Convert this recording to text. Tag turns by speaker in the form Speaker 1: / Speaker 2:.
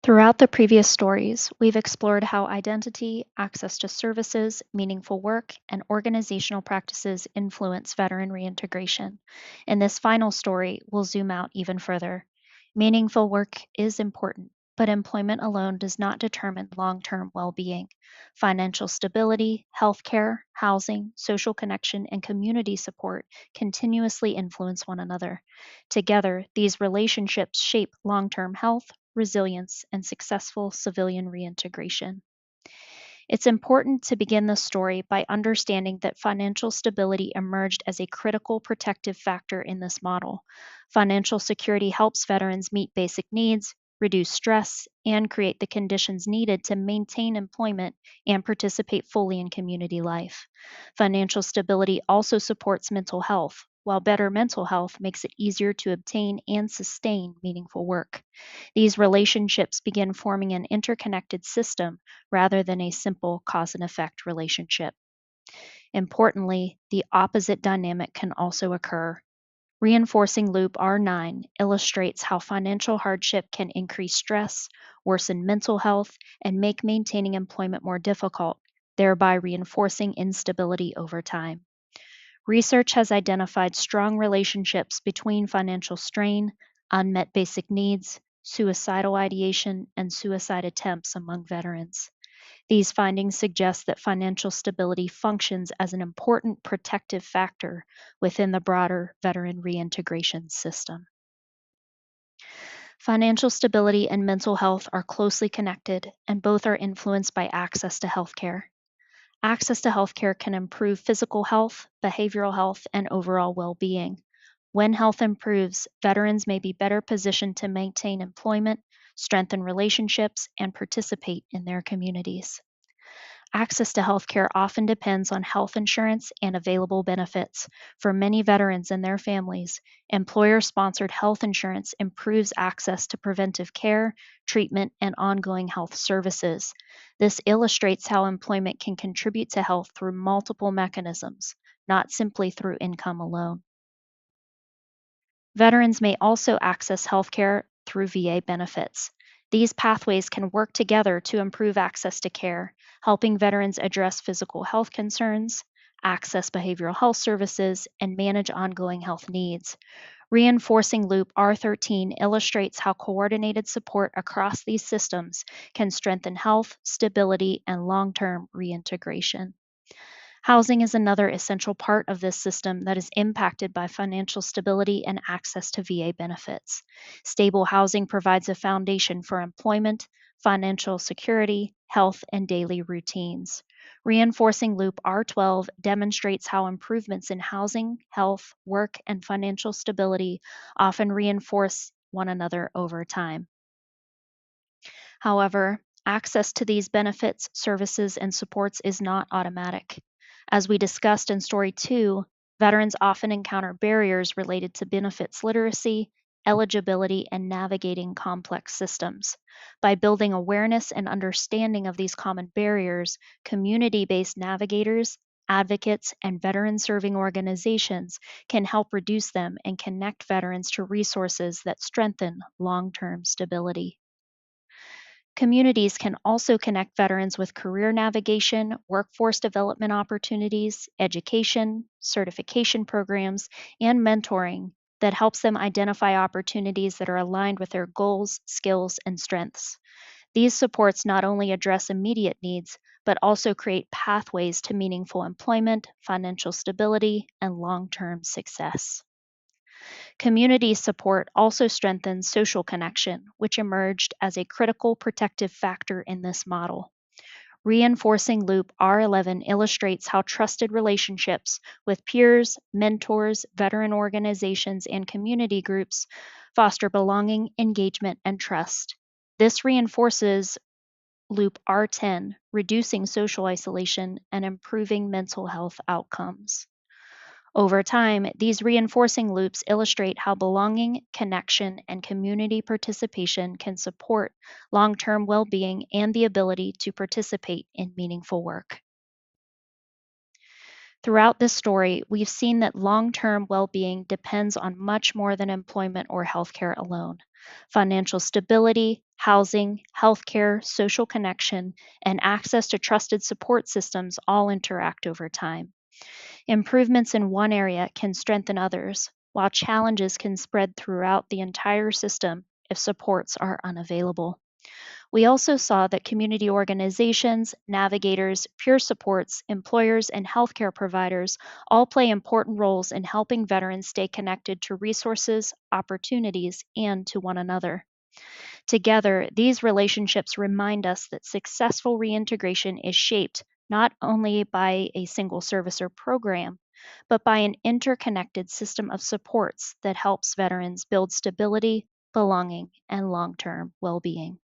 Speaker 1: Throughout the previous stories, we've explored how identity, access to services, meaningful work, and organizational practices influence veteran reintegration. In this final story, we'll zoom out even further. Meaningful work is important, but employment alone does not determine long term well being. Financial stability, healthcare, housing, social connection, and community support continuously influence one another. Together, these relationships shape long term health, resilience, and successful civilian reintegration. It's important to begin the story by understanding that financial stability emerged as a critical protective factor in this model. Financial security helps veterans meet basic needs, reduce stress, and create the conditions needed to maintain employment and participate fully in community life. Financial stability also supports mental health, while better mental health makes it easier to obtain and sustain meaningful work. These relationships begin forming an interconnected system rather than a simple cause and effect relationship. Importantly, the opposite dynamic can also occur. Reinforcing loop R9 illustrates how financial hardship can increase stress, worsen mental health, and make maintaining employment more difficult, thereby reinforcing instability over time. Research has identified strong relationships between financial strain, unmet basic needs, suicidal ideation, and suicide attempts among veterans. These findings suggest that financial stability functions as an important protective factor within the broader veteran reintegration system. Financial stability and mental health are closely connected, and both are influenced by access to healthcare. Access to healthcare can improve physical health, behavioral health, and overall well being. When health improves, veterans may be better positioned to maintain employment, strengthen relationships, and participate in their communities. Access to healthcare often depends on health insurance and available benefits. For many veterans and their families, employer sponsored health insurance improves access to preventive care, treatment, and ongoing health services. This illustrates how employment can contribute to health through multiple mechanisms, not simply through income alone. Veterans may also access healthcare through VA benefits. These pathways can work together to improve access to care, helping veterans address physical health concerns, access behavioral health services, and manage ongoing health needs. Reinforcing Loop R13 illustrates how coordinated support across these systems can strengthen health, stability, and long term reintegration. Housing is another essential part of this system that is impacted by financial stability and access to VA benefits. Stable housing provides a foundation for employment, financial security, health, and daily routines. Reinforcing Loop R12 demonstrates how improvements in housing, health, work, and financial stability often reinforce one another over time. However, access to these benefits, services, and supports is not automatic. As we discussed in Story 2, veterans often encounter barriers related to benefits literacy, eligibility, and navigating complex systems. By building awareness and understanding of these common barriers, community based navigators, advocates, and veteran serving organizations can help reduce them and connect veterans to resources that strengthen long term stability. Communities can also connect veterans with career navigation, workforce development opportunities, education, certification programs, and mentoring that helps them identify opportunities that are aligned with their goals, skills, and strengths. These supports not only address immediate needs, but also create pathways to meaningful employment, financial stability, and long term success. Community support also strengthens social connection, which emerged as a critical protective factor in this model. Reinforcing Loop R11 illustrates how trusted relationships with peers, mentors, veteran organizations, and community groups foster belonging, engagement, and trust. This reinforces Loop R10, reducing social isolation and improving mental health outcomes. Over time, these reinforcing loops illustrate how belonging, connection, and community participation can support long term well being and the ability to participate in meaningful work. Throughout this story, we've seen that long term well being depends on much more than employment or healthcare alone. Financial stability, housing, healthcare, social connection, and access to trusted support systems all interact over time. Improvements in one area can strengthen others, while challenges can spread throughout the entire system if supports are unavailable. We also saw that community organizations, navigators, peer supports, employers, and healthcare providers all play important roles in helping veterans stay connected to resources, opportunities, and to one another. Together, these relationships remind us that successful reintegration is shaped not only by a single service or program, but by an interconnected system of supports that helps veterans build stability, belonging, and long term well being.